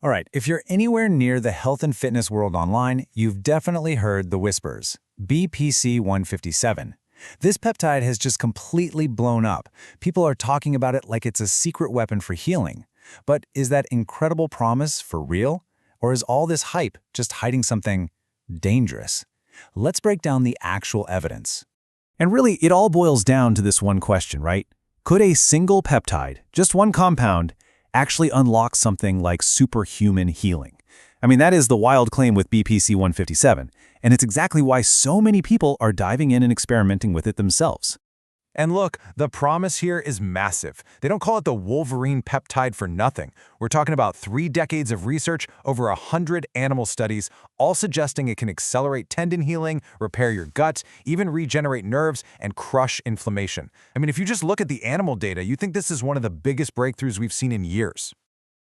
All right, if you're anywhere near the health and fitness world online, you've definitely heard the whispers. BPC-157. This peptide has just completely blown up. People are talking about it like it's a secret weapon for healing. But is that incredible promise for real? Or is all this hype just hiding something dangerous? Let's break down the actual evidence. And really, it all boils down to this one question, right? Could a single peptide, just one compound, actually unlock something like superhuman healing? I mean, that is the wild claim with BPC-157, and it's exactly why so many people are diving in and experimenting with it themselves. And look, the promise here is massive. They don't call it the Wolverine peptide for nothing. We're talking about 3 decades of research, over 100 animal studies, all suggesting it can accelerate tendon healing, repair your gut, even regenerate nerves, and crush inflammation. I mean, if you just look at the animal data, you think this is one of the biggest breakthroughs we've seen in years.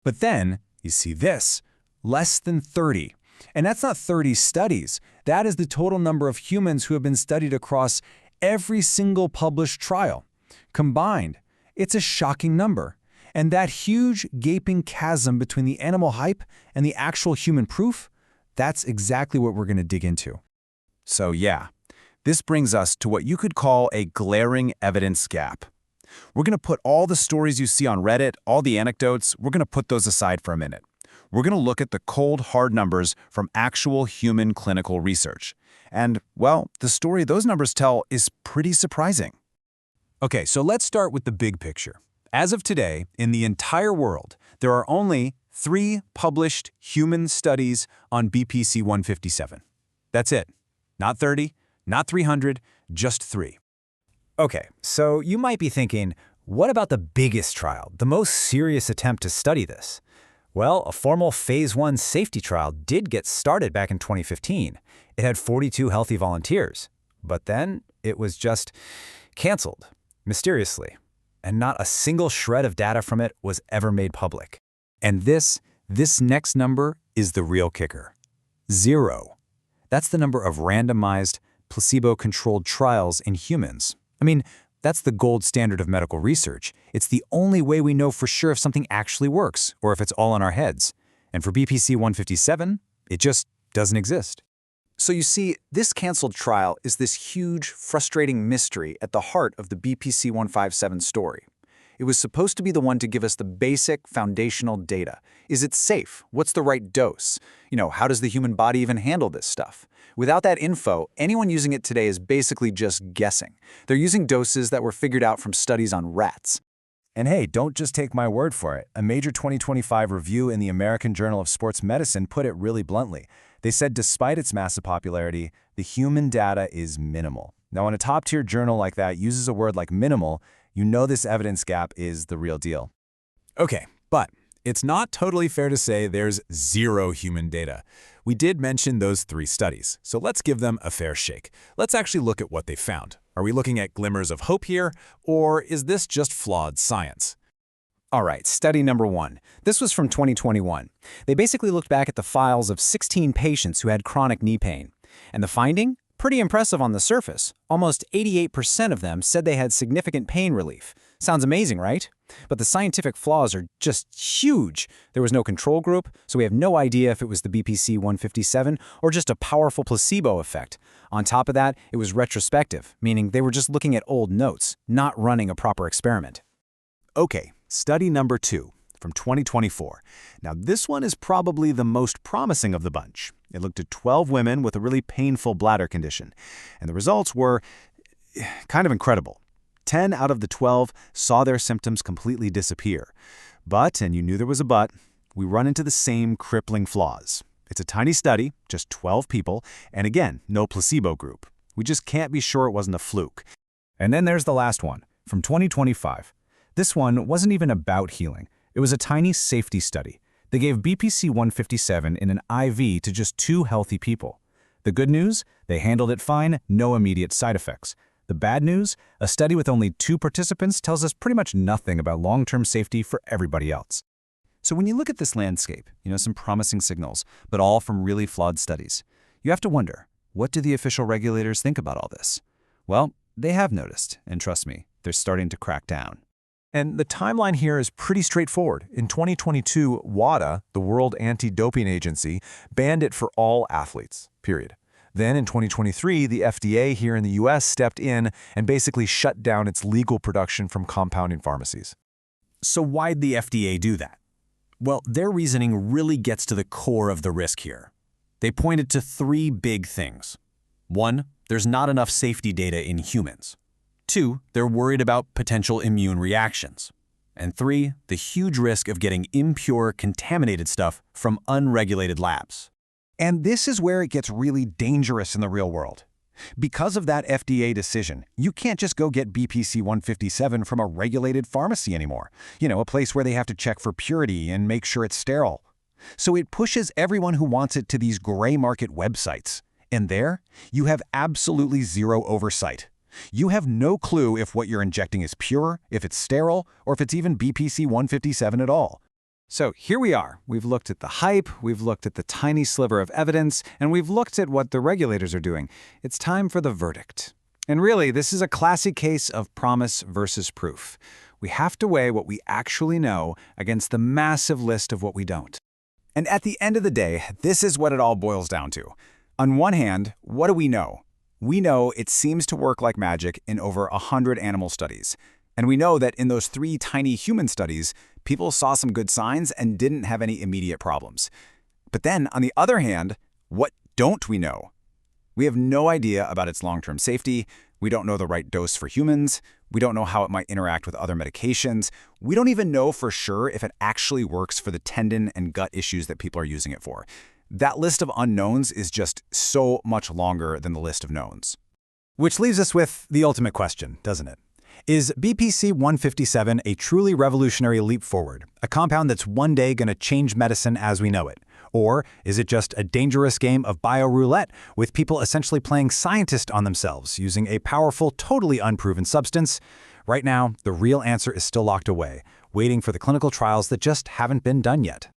But then, you see this, less than 30. And that's not 30 studies. That is the total number of humans who have been studied across every single published trial. Combined, it's a shocking number. And that huge, gaping chasm between the animal hype and the actual human proof, that's exactly what we're going to dig into. So yeah, this brings us to what you could call a glaring evidence gap. We're going to put all the stories you see on Reddit, all the anecdotes, we're going to put those aside for a minute. We're going to look at the cold, hard numbers from actual human clinical research. And, well, the story those numbers tell is pretty surprising. Okay, so let's start with the big picture. As of today, in the entire world, there are only 3 published human studies on BPC-157. That's it. Not 30, not 300, just 3. Okay, so you might be thinking, what about the biggest trial, the most serious attempt to study this? Well, a formal Phase 1 safety trial did get started back in 2015. It had 42 healthy volunteers, but then it was just canceled, mysteriously, and not a single shred of data from it was ever made public. And this next number is the real kicker. 0. That's the number of randomized, placebo-controlled trials in humans. I mean, that's the gold standard of medical research. It's the only way we know for sure if something actually works, or if it's all in our heads. And for BPC-157, it just doesn't exist. So you see, this canceled trial is this huge, frustrating mystery at the heart of the BPC-157 story. It was supposed to be the one to give us the basic, foundational data. Is it safe? What's the right dose? How does the human body even handle this stuff? Without that info, anyone using it today is basically just guessing. They're using doses that were figured out from studies on rats. And hey, don't just take my word for it. A major 2025 review in the American Journal of Sports Medicine put it really bluntly. They said despite its massive popularity, the human data is minimal. Now, when a top-tier journal like that uses a word like minimal, you know this evidence gap is the real deal. Okay, but it's not totally fair to say there's 0 human data. We did mention those 3 studies, so let's give them a fair shake. Let's actually look at what they found. Are we looking at glimmers of hope here, or is this just flawed science? All right, study number 1. This was from 2021. They basically looked back at the files of 16 patients who had chronic knee pain. And the finding? Pretty impressive on the surface. Almost 88% of them said they had significant pain relief. Sounds amazing, right? But the scientific flaws are just huge. There was no control group, so we have no idea if it was the BPC-157 or just a powerful placebo effect. On top of that, it was retrospective, meaning they were just looking at old notes, not running a proper experiment. Okay, study number 2 from 2024. Now, this one is probably the most promising of the bunch. It looked at 12 women with a really painful bladder condition, and the results were kind of incredible. 10 out of the 12 saw their symptoms completely disappear. But, and you knew there was a but, we run into the same crippling flaws. It's a tiny study, just 12 people, and again, no placebo group. We just can't be sure it wasn't a fluke. And then there's the last one, from 2025. This one wasn't even about healing. It was a tiny safety study. They gave BPC-157 in an IV to just 2 healthy people. The good news? They handled it fine, no immediate side effects. The bad news? A study with only 2 participants tells us pretty much nothing about long-term safety for everybody else. So when you look at this landscape, some promising signals, but all from really flawed studies, you have to wonder, what do the official regulators think about all this? Well, they have noticed, and trust me, they're starting to crack down. And the timeline here is pretty straightforward. In 2022, WADA, the World Anti-Doping Agency, banned it for all athletes, period. Then in 2023, the FDA here in the US stepped in and basically shut down its legal production from compounding pharmacies. So why'd the FDA do that? Well, their reasoning really gets to the core of the risk here. They pointed to three big things. 1, there's not enough safety data in humans. 2, they're worried about potential immune reactions. And 3, the huge risk of getting impure, contaminated stuff from unregulated labs. And this is where it gets really dangerous in the real world. Because of that FDA decision, you can't just go get BPC-157 from a regulated pharmacy anymore. A place where they have to check for purity and make sure it's sterile. So it pushes everyone who wants it to these gray market websites. And there, you have absolutely zero oversight. You have no clue if what you're injecting is pure, if it's sterile, or if it's even BPC-157 at all. So here we are. We've looked at the hype, we've looked at the tiny sliver of evidence, and we've looked at what the regulators are doing. It's time for the verdict. And really, this is a classic case of promise versus proof. We have to weigh what we actually know against the massive list of what we don't. And at the end of the day, this is what it all boils down to. On one hand, what do we know? We know it seems to work like magic in over 100 animal studies. And we know that in those 3 tiny human studies, people saw some good signs and didn't have any immediate problems. But then, on the other hand, what don't we know? We have no idea about its long-term safety. We don't know the right dose for humans. We don't know how it might interact with other medications. We don't even know for sure if it actually works for the tendon and gut issues that people are using it for. That list of unknowns is just so much longer than the list of knowns. Which leaves us with the ultimate question, doesn't it? Is BPC-157 a truly revolutionary leap forward, a compound that's one day going to change medicine as we know it? Or is it just a dangerous game of bio-roulette with people essentially playing scientist on themselves using a powerful, totally unproven substance? Right now, the real answer is still locked away, waiting for the clinical trials that just haven't been done yet.